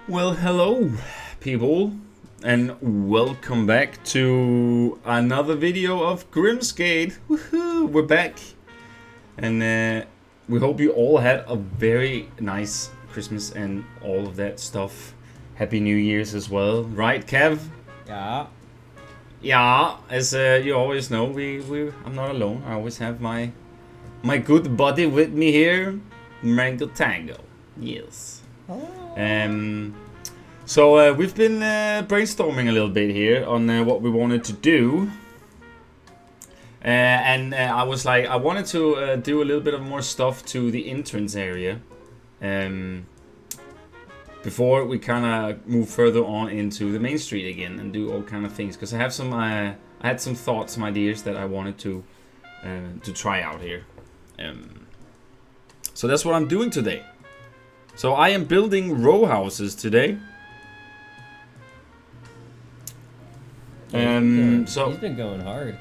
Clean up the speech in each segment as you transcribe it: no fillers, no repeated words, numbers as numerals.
Well, hello, people, and welcome back to another video of Grimsgate. Woohoo! We're back, and we hope you all had a very nice Christmas and all of that stuff. Happy New Year's as well, right, Kev? Yeah. Yeah, as you always know, I'm not alone. I always have my good buddy with me here, MangoTango. Yes. So we've been brainstorming a little bit here on what we wanted to do, and I was like, I wanted to do a little bit of more stuff to the entrance area, before we kind of move further on into the main street again and do all kind of things. Because I have some, I had some thoughts, some ideas that I wanted to try out here. So that's what I'm doing today. So I am building row houses today. So he's been going hard.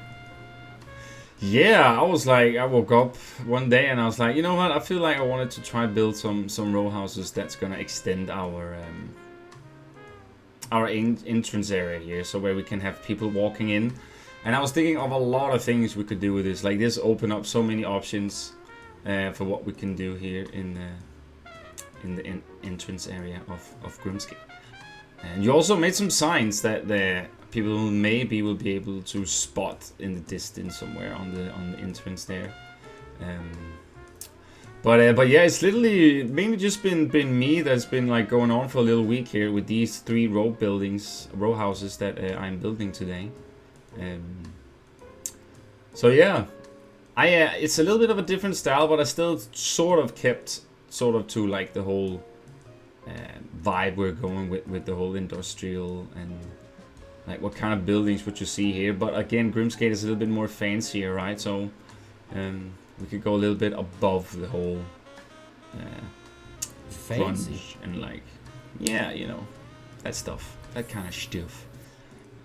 Yeah, I was like, I woke up one day and I was like, you know what? I feel like I wanted to try build some row houses that's gonna extend our entrance area here, so where we can have people walking in. And I was thinking of a lot of things we could do with this. Like this, open up so many options for what we can do here in the entrance area of Grimsgate. And you also made some signs that the people maybe will be able to spot in the distance somewhere on the entrance there. But yeah, it's literally mainly just been me that's been like going on for a little week here with these 3 row houses that I'm building today. So yeah, it's a little bit of a different style, but I still sort of kept to like the whole vibe we're going with the whole industrial and like what kind of buildings would you see here. But again, Grimsgate is a little bit more fancier, right? So we could go a little bit above the whole fancy and like, yeah, you know, that stuff, that kind of stuff.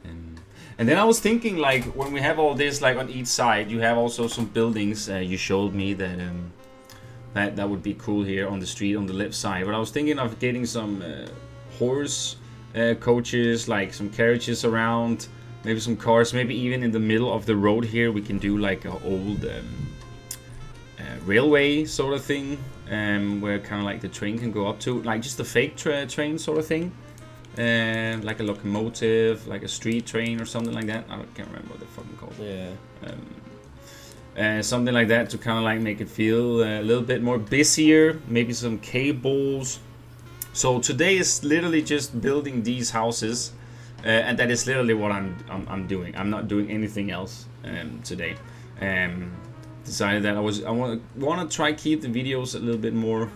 And then I was thinking, like, when we have all this, like on each side, you have also some buildings. You showed me that that would be cool here on the street on the left side. But I was thinking of getting some horse coaches, like some carriages around, maybe some cars, maybe even in the middle of the road here we can do like an old railway sort of thing, where kind of like the train can go up to, like just a fake train sort of thing, like a locomotive, like a street train or something like that. I can't remember what they're fucking called. Yeah. Something like that to kind of like make it feel a little bit more busier. Maybe some cables. So today is literally just building these houses, and that is literally what I'm doing. I'm not doing anything else today. Decided that I want to try keep the videos a little bit more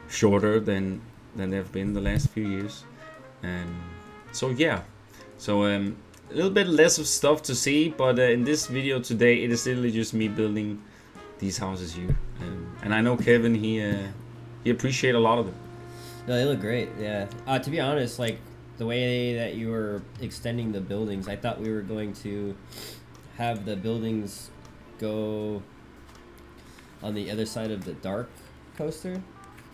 shorter than they've been the last few years. So yeah, so a little bit less of stuff to see, but in this video today it is literally just me building these houses here. And I know Kevin, he appreciates a lot of them. No, they look great. Yeah. To be honest, like the way that you were extending the buildings, I thought we were going to have the buildings go on the other side of the dark coaster.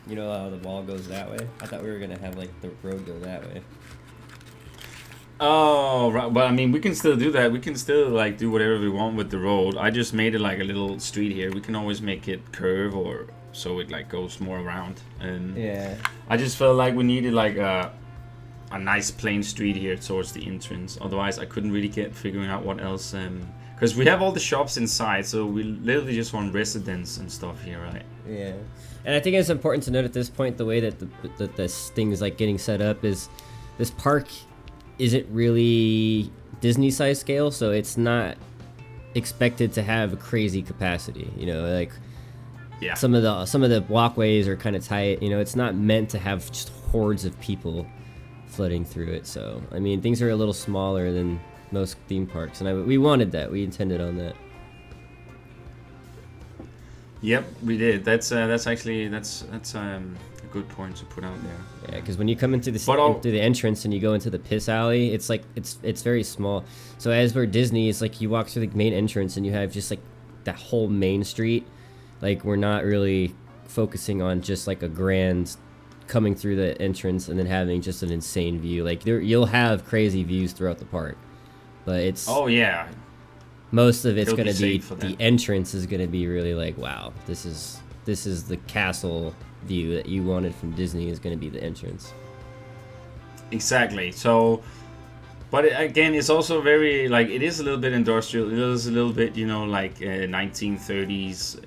You know how the wall goes that way? I thought we were gonna have like the road go that way. Oh, right. But I mean, we can still do that. We can still like do whatever we want with the road. I just made it like a little street here. We can always make it curve or so it like goes more around. And yeah, I just felt like we needed like a nice plain street here towards the entrance. Otherwise, I couldn't really get figuring out what else. Because we have all the shops inside, so we literally just want residents and stuff here, right? Yeah. And I think it's important to note at this point the way that this thing is like getting set up is this park isn't really Disney size scale, so it's not expected to have a crazy capacity. You know, like yeah, some of the walkways are kind of tight. You know, it's not meant to have just hordes of people flooding through it. So I mean, things are a little smaller than most theme parks, and we wanted that. We intended on that. Yep, we did. That's actually a good point to put out there. Yeah, because when you come into the entrance and you go into the piss alley, it's like it's very small. So as we're Disney, it's like you walk through the main entrance and you have just like that whole main street. Like we're not really focusing on just like a grand coming through the entrance and then having just an insane view. Like you'll have crazy views throughout the park, but it's most of it's going to be the entrance is going to be really like, wow, this is the castle view that you wanted from Disney is going to be the entrance. Exactly. So, but again, it's also very like it is a little bit industrial. It is a little bit, you know, like 1930s,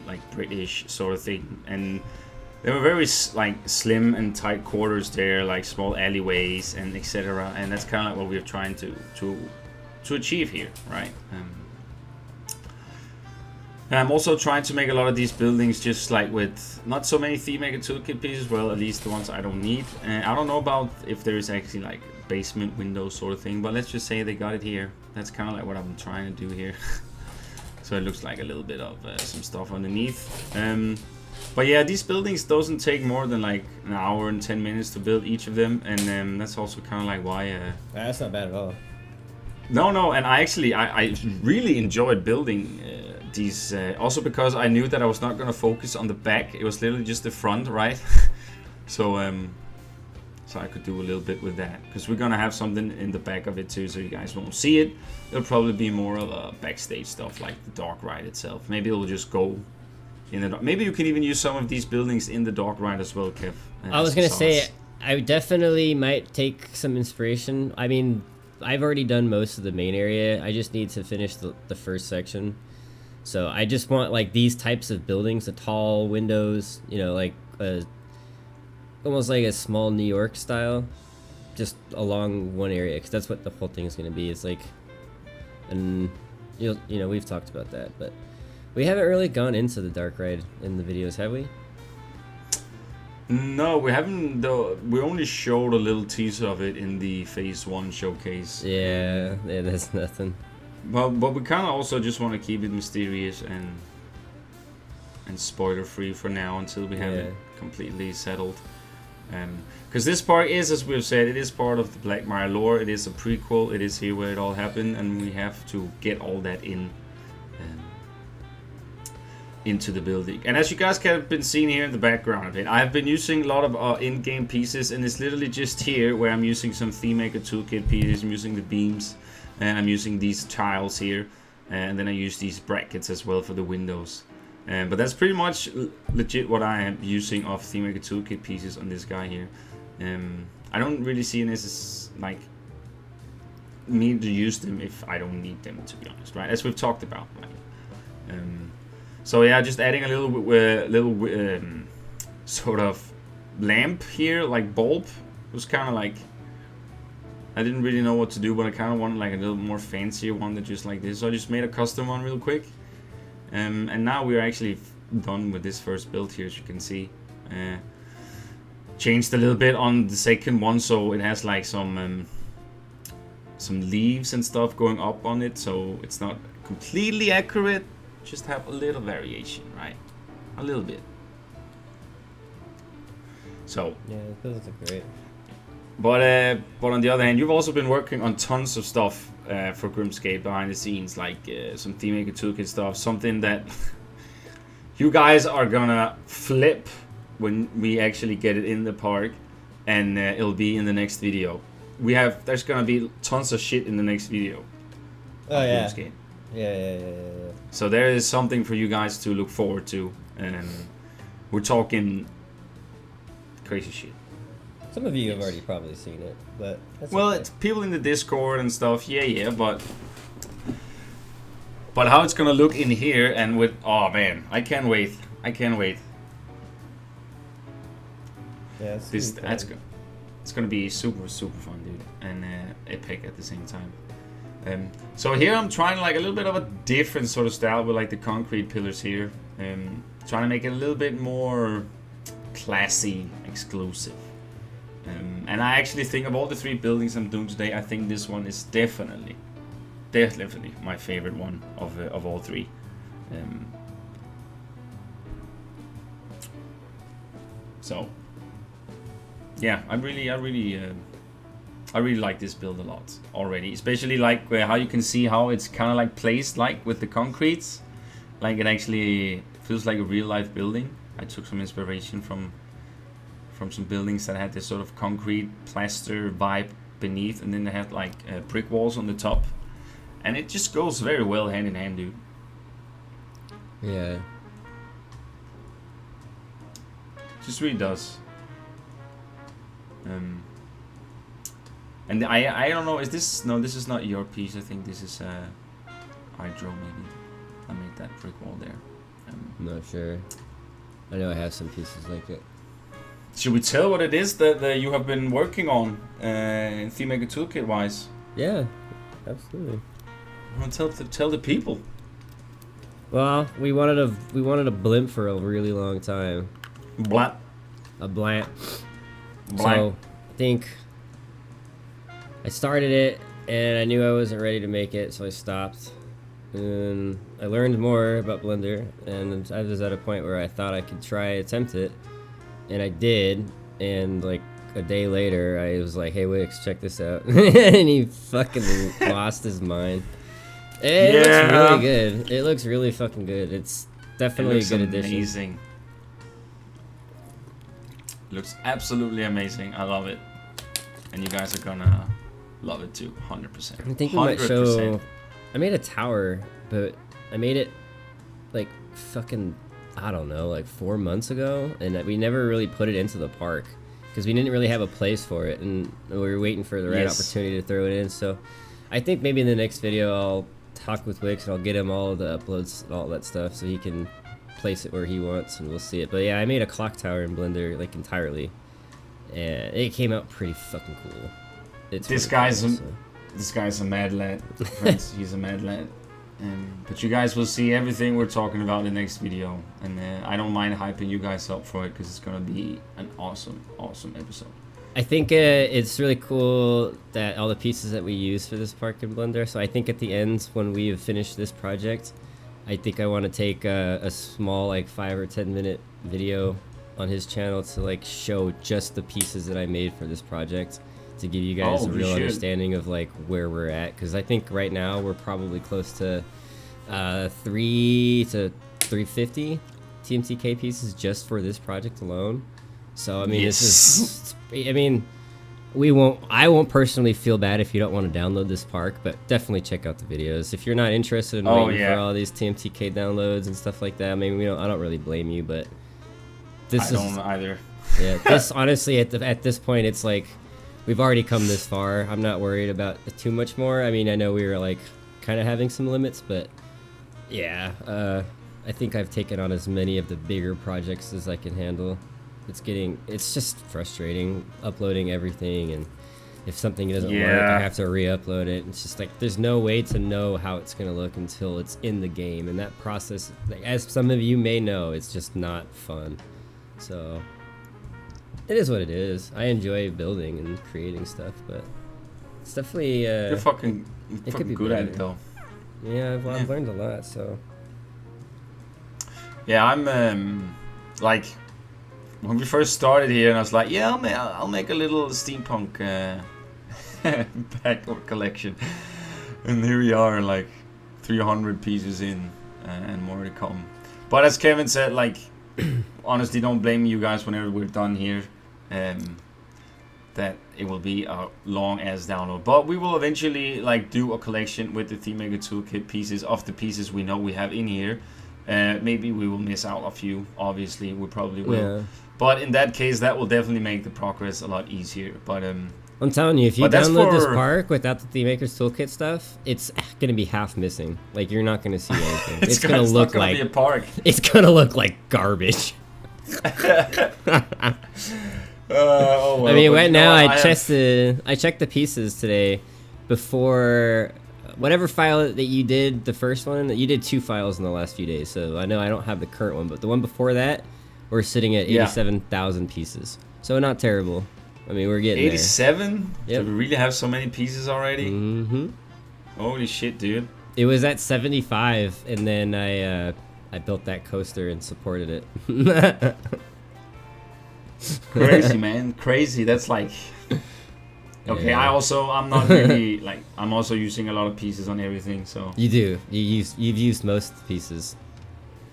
like British sort of thing, and there were very like slim and tight quarters there, like small alleyways and etc. And that's kind of like what we're trying to achieve here, right? And I'm also trying to make a lot of these buildings just like with not so many ThemeMaker Toolkit pieces, well, at least the ones I don't need. And I don't know about if there is actually like basement windows sort of thing, but let's just say they got it here. That's kind of like what I'm trying to do here. So it looks like a little bit of some stuff underneath. But yeah, these buildings doesn't take more than like an hour and 10 minutes to build each of them, and that's also kind of like why... That's not bad at all. No, and I really enjoyed building these, also because I knew that I was not going to focus on the back. It was literally just the front, right? So I could do a little bit with that, because we're going to have something in the back of it too, so you guys won't see it. It'll probably be more of a backstage stuff, like the dark ride itself. Maybe it'll just go in the dark. Maybe you can even use some of these buildings in the dark ride as well, Kev. I was going to say, I definitely might take some inspiration. I mean, I've already done most of the main area. I just need to finish the first section. So I just want like these types of buildings, the tall windows, you know, like almost like a small New York style, just along one area, because that's what the whole thing is going to be. It's like, and you know, we've talked about that, but we haven't really gone into the dark ride in the videos, have we? No, we haven't, though. We only showed a little teaser of it in the Phase 1 showcase. Yeah, that's nothing. But we kind of also just want to keep it mysterious and spoiler free for now until we have it completely settled. Because this part is, as we've said, it is part of the Black Mire lore. It is a prequel. It is here where it all happened, and we have to get all that into the building. And as you guys have been seeing here in the background of it, I've been using a lot of in-game pieces, and it's literally just here where I'm using some ThemeMaker Toolkit pieces. I'm using the beams, and I'm using these tiles here, and then I use these brackets as well for the windows. But that's pretty much legit what I am using of ThemeMaker Toolkit pieces on this guy here. I don't really see this as like me to use them if I don't need them, to be honest, right? As we've talked about, right? So yeah, just adding a little sort of lamp here, like bulb. It was kind of like, I didn't really know what to do, but I kind of wanted like a little more fancier one than just like this. So I just made a custom one real quick. And now we're actually done with this first build here, as you can see. Changed a little bit on the second one, so it has like some leaves and stuff going up on it, so it's not completely accurate. Just have a little variation, right? A little bit. So yeah, those look great. But on the other hand, you've also been working on tons of stuff for Grimsgate behind the scenes, like some ThemeMaker Toolkit stuff, something that you guys are gonna flip when we actually get it in the park, and it'll be in the next video. There's gonna be tons of shit in the next video. Oh yeah. Grimsgate. Yeah. So there is something for you guys to look forward to, and we're talking crazy shit. Some of you have already probably seen it, but that's well, okay. it's people in the Discord and stuff, yeah, but how it's gonna look in here and with, oh man, I can't wait. Yeah, it's gonna be super fun, dude, and epic at the same time. So here I'm trying like a little bit of a different sort of style with like the concrete pillars here, trying to make it a little bit more classy, exclusive. And I actually think of all the 3 buildings I'm doing today, I think this one is definitely my favorite one of all 3. So yeah, I really like this build a lot already, especially like how you can see how it's kind of like placed like with the concretes, like it actually feels like a real life building. I took some inspiration from from some buildings that had this sort of concrete plaster vibe beneath, and then they had like brick walls on the top, and it just goes very well hand in hand, dude. Yeah. Just really does. And I don't know, is this, no, this is not your piece. I think this is hydro maybe. I made that brick wall there. I'm not sure. I know I have some pieces like it. Should we tell what it is that you have been working on ThemeMaker Toolkit wise? Yeah, absolutely. Well, tell the people. Well, we wanted a blimp for a really long time. Blat. A blimp. Blank. So I think I started it and I knew I wasn't ready to make it, so I stopped. And I learned more about Blender, and I was at a point where I thought I could attempt it, and I did. And like a day later, I was like, "Hey, Wikz, check this out," and he fucking lost his mind. It looks really good. It looks really fucking good. It's definitely a good addition. Amazing. It looks absolutely amazing. I love it, and you guys are gonna love it too, 100%. I think we might show. I made a tower, but I made it like fucking, I don't know, like 4 months ago, and we never really put it into the park because we didn't really have a place for it, and we were waiting for the right opportunity to throw it in. So I think maybe in the next video I'll talk with Wikz and I'll get him all of the uploads and all that stuff so he can place it where he wants, and we'll see it. But yeah, I made a clock tower in Blender like entirely, and it came out pretty fucking cool. This guy's a mad lad, friends. He's a mad lad. But you guys will see everything we're talking about in the next video, and I don't mind hyping you guys up for it because it's gonna be an awesome episode. I think it's really cool that all the pieces that we use for this park in Blender. So I think at the end, when we have finished this project, I think I want to take a small like 5 or 10 minute video on his channel to like show just the pieces that I made for this project, to give you guys a real understanding of like where we're at, because I think right now we're probably close to 3 to 350 TMTK pieces just for this project alone. So I mean, this is, I mean, I won't personally feel bad if you don't want to download this park, but definitely check out the videos if you're not interested in waiting for all these TMTK downloads and stuff like that. I mean, I don't really blame you, but this I don't either. Yeah, this honestly at this point it's like, we've already come this far. I'm not worried about too much more. I mean, I know we were like kind of having some limits, but yeah, I think I've taken on as many of the bigger projects as I can handle. It's just frustrating uploading everything, and if something doesn't work, I have to re-upload it. It's just like, there's no way to know how it's gonna look until it's in the game, and that process, like, as some of you may know, it's just not fun. So it is what it is. I enjoy building and creating stuff, but it's definitely you're fucking good at it though. Yeah, well, I've learned a lot. So yeah, I'm like, when we first started here, and I was like, yeah, I'll make a little steampunk pack or collection, and here we are, like 300 pieces in, and more to come. But as Kevin said, like, honestly, don't blame you guys whenever we're done here. That it will be a long ass download, but we will eventually like do a collection with the ThemeMaker Toolkit pieces of the pieces we know we have in here. Maybe we will miss out a few, obviously we probably will, but in that case that will definitely make the progress a lot easier. But I'm telling you, if you download this park without the ThemeMaker's Toolkit stuff, it's gonna be half missing. Like, you're not gonna see anything. it's gonna look like be a park. It's gonna look like garbage. Well, I mean, right now I checked the pieces today before whatever file that you did, the first one. You did 2 files in the last few days, so I know I don't have the current one, but the one before that, we're sitting at 87,000 pieces. So not terrible. I mean, we're getting 87? Yep. Do we really have so many pieces already? Mm-hmm. Holy shit, dude. It was at 75, and then I built that coaster and supported it. Crazy, man, crazy. That's like, okay. Yeah. I'm not really like, I'm also using a lot of pieces on everything. So you've used most pieces.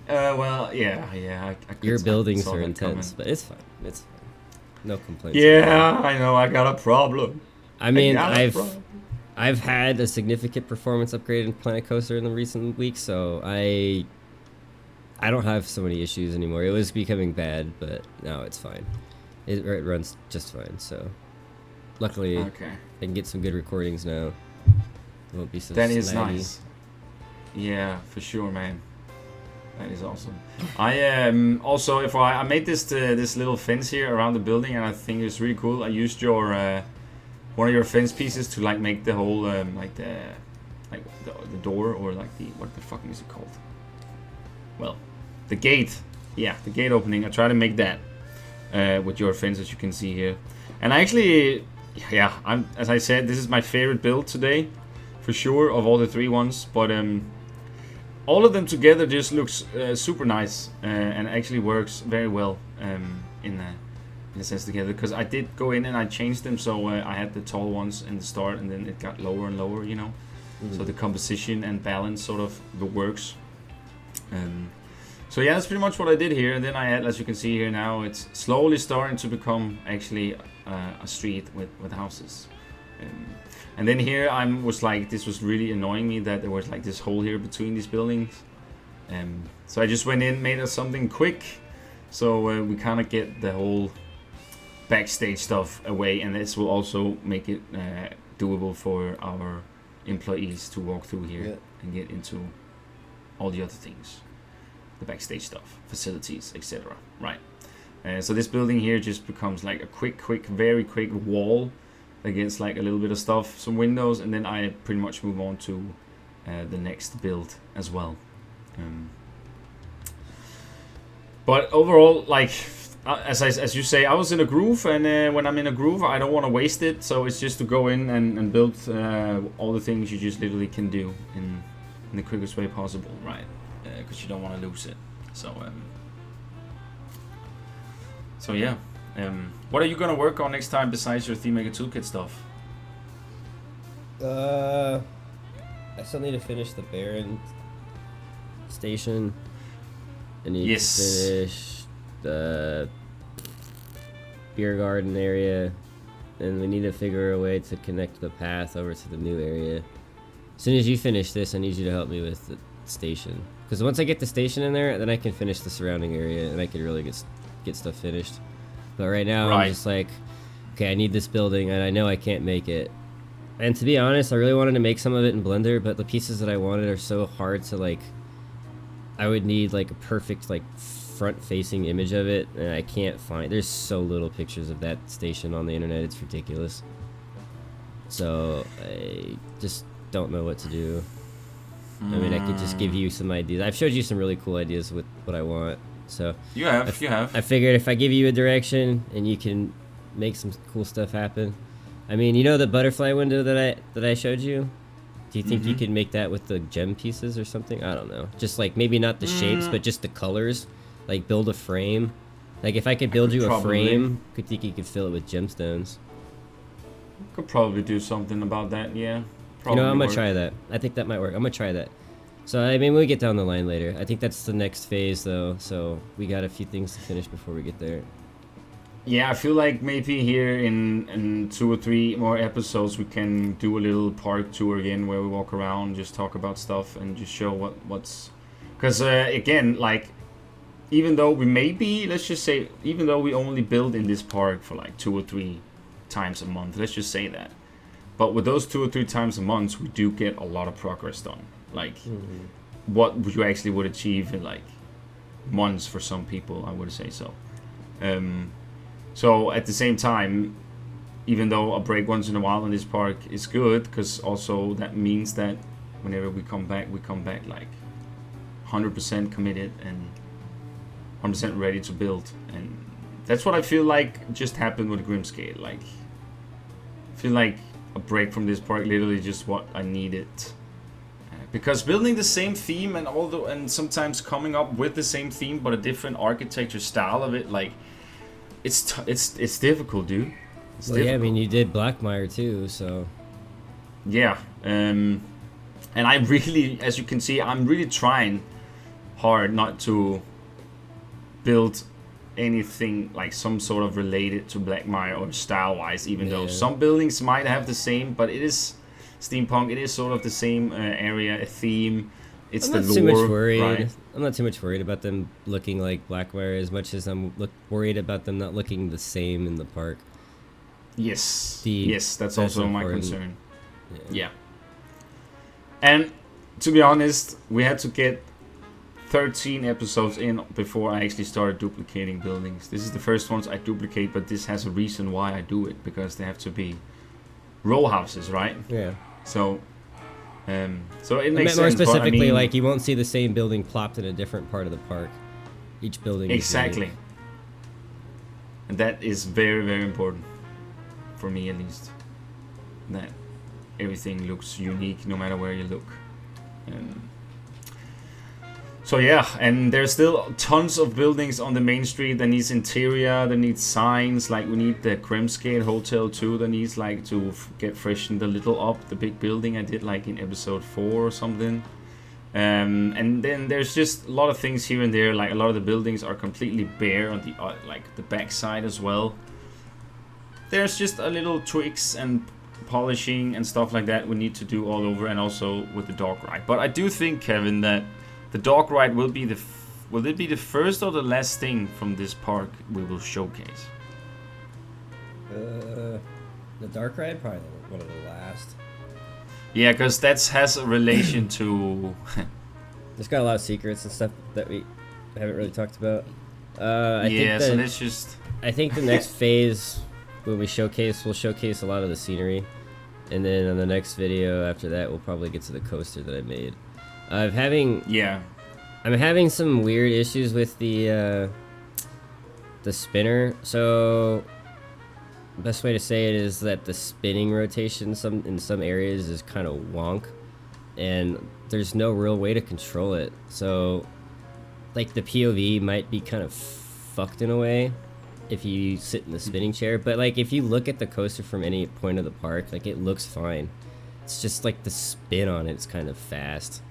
Well, yeah. Your buildings are intense, but it's fine. It's fine. No complaints. Yeah, I know. I got a problem. I mean, I've had a significant performance upgrade in Planet Coaster in the recent weeks, so I don't have so many issues anymore. It was becoming bad, but now it's fine. It runs just fine. So luckily, I can get some good recordings now. It won't be so. That is nice. Yeah, for sure, man. That is awesome. I also, if I made this little fence here around the building, and I think it's really cool. I used your one of your fence pieces to like make the whole like the door, or like the, what the fuck is it called? Well, the gate. Yeah, the gate opening. I try to make that with your fence, as you can see here. And I actually, yeah, as I said, this is my favorite build today, for sure, of all the 3 ones. But all of them together just looks super nice and actually works very well in a sense together. Because I did go in and I changed them, so I had the tall ones in the start, and then it got lower and lower, you know. So the composition and balance sort of works. So yeah, that's pretty much what I did here. And then I had, as you can see here now, it's slowly starting to become actually a street with houses. And then here was like, this was really annoying me that there was like this hole here between these buildings. So I just went in, made us something quick, so we kind of get the whole backstage stuff away, and this will also make it doable for our employees to walk through here and get into all the other things, the backstage stuff, facilities, etc. Right. So this building here just becomes like a very quick wall against like a little bit of stuff, some windows, and then I pretty much move on to the next build as well. But overall, like as you say, I was in a groove, and when I'm in a groove, I don't want to waste it. So it's just to go in and build all the things you just literally can do in the quickest way possible, right? Because you don't want to lose it. So yeah. What are you gonna work on next time besides your Theme Maker Toolkit stuff? I still need to finish the Baron station. I need to finish the beer garden area, and we need to figure a way to connect the path over to the new area. As soon as you finish this, I need you to help me with the station. Because once I get the station in there, then I can finish the surrounding area, and I can really get stuff finished. But right now, I'm just like, okay, I need this building, and I know I can't make it. And to be honest, I really wanted to make some of it in Blender, but the pieces that I wanted are so hard to, like, I would need, like, a perfect, like, front-facing image of it, and I can't find, there's so little pictures of that station on the internet, it's ridiculous. So, I just don't know what to do. I mean, I could just give you some ideas. I've showed you some really cool ideas with what I want. So you have. I figured if I give you a direction and you can make some cool stuff happen. I mean, you know the butterfly window that I showed you? Do you think you could make that with the gem pieces or something? I don't know. Just like maybe not the shapes, but just the colors. Like build a frame. Like if I could build you a frame, could think you could fill it with gemstones. Could probably do something about that. Yeah. You know, I'm gonna try that. I think that might work. I'm gonna try that. So, I mean, we'll get down the line later. I think that's the next phase, though, so we got a few things to finish before we get there. Yeah, I feel like maybe here in 2 or 3 more episodes we can do a little park tour again where we walk around, just talk about stuff, and just show what's... Because, again, like, even though we maybe, let's just say, even though we only build in this park for like 2 or 3 times a month, let's just say that. But with those 2 or 3 times a month, we do get a lot of progress done. Like, what you actually would achieve in, like, months for some people, I would say so. So, at the same time, even though a break once in a while in this park is good, because also that means that whenever we come back, like, 100% committed and 100% ready to build. And that's what I feel like just happened with Grimsgate. Like, I feel like a break from this park literally just what I needed. Because building the same theme and sometimes coming up with the same theme but a different architecture style of it, like it's difficult, dude. It's difficult. Yeah, I mean you did Blackmire too, so yeah. And I really, as you can see, I'm really trying hard not to build anything like some sort of related to Black Mire or style-wise, even though some buildings might have the same, but it is steampunk. It is sort of the same area, a theme. It's the lore, too much worried. right? I'm not too much worried about them looking like Black Mire as much as I'm worried about them not looking the same in the park. Yes, yes, that's also important. my concern. Yeah. And to be honest, we had to get 13 episodes in before I actually started duplicating buildings. This is the first ones I duplicate, but this has a reason why I do it, because they have to be row houses, right? Yeah. So it makes sense. More specifically, but, I mean, like you won't see the same building plopped in a different part of the park. Each building. Exactly. And that is very, very important for me, at least. That everything looks unique no matter where you look. So yeah, and there's still tons of buildings on the main street that needs interior, that needs signs. Like we need the Grimsgate Hotel too, that needs like to get freshened a little up. The big building I did like in episode 4 or something. And then there's just a lot of things here and there. Like a lot of the buildings are completely bare on the like the back side as well. There's just a little tweaks and polishing and stuff like that we need to do all over, and also with the dog ride. But I do think, Kevin, that the dog ride will be will it be the first or the last thing from this park we will showcase? The dark ride, probably one of the last. Yeah, because that has a relation to. There's got a lot of secrets and stuff that we haven't really talked about. I think the next phase when we'll showcase a lot of the scenery, and then on the next video after that we'll probably get to the coaster that I made. I'm having some weird issues with the spinner. So best way to say it is that the spinning rotation in some areas is kind of wonk, and there's no real way to control it. So like the POV might be kind of fucked in a way if you sit in the spinning chair, but like if you look at the coaster from any point of the park, like it looks fine. It's just like the spin on it's kind of fast.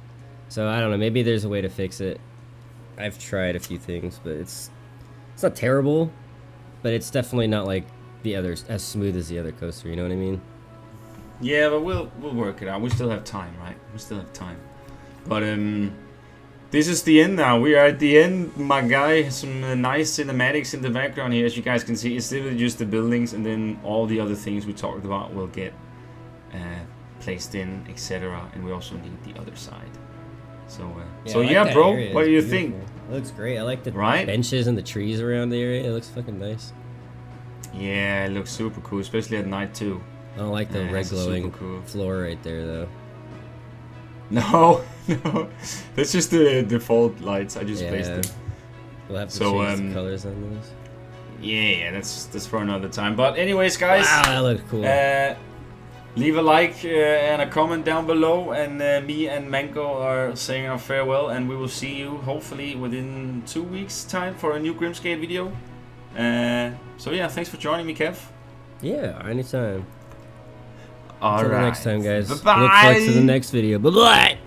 So I don't know, maybe there's a way to fix it. I've tried a few things, but it's not terrible, but it's definitely not like the others, as smooth as the other coaster, you know what I mean? Yeah, but we'll work it out. We still have time, right? We still have time. But this is the end now. We are at the end, my guy. Some nice cinematics in the background here, as you guys can see. It's literally just the buildings, and then all the other things we talked about will get placed in, etc. And we also need the other side. So yeah, bro, what do you think? It looks great. I like the right? benches and the trees around the area. It looks fucking nice. Yeah, it looks super cool, especially at night too. I don't like the red glowing floor right there, though. No, that's just the default lights. I just placed them. We'll have to change the colors on those. Yeah, that's for another time. But anyways, guys, wow, that looks cool. Leave a like and a comment down below, and me and Mango are saying our farewell, and we will see you hopefully within 2 weeks' time for a new Grimsgate video. So yeah, thanks for joining me, Kev. Yeah, anytime. Until next time, guys. Bye-bye. Look forward to the next video. Bye-bye.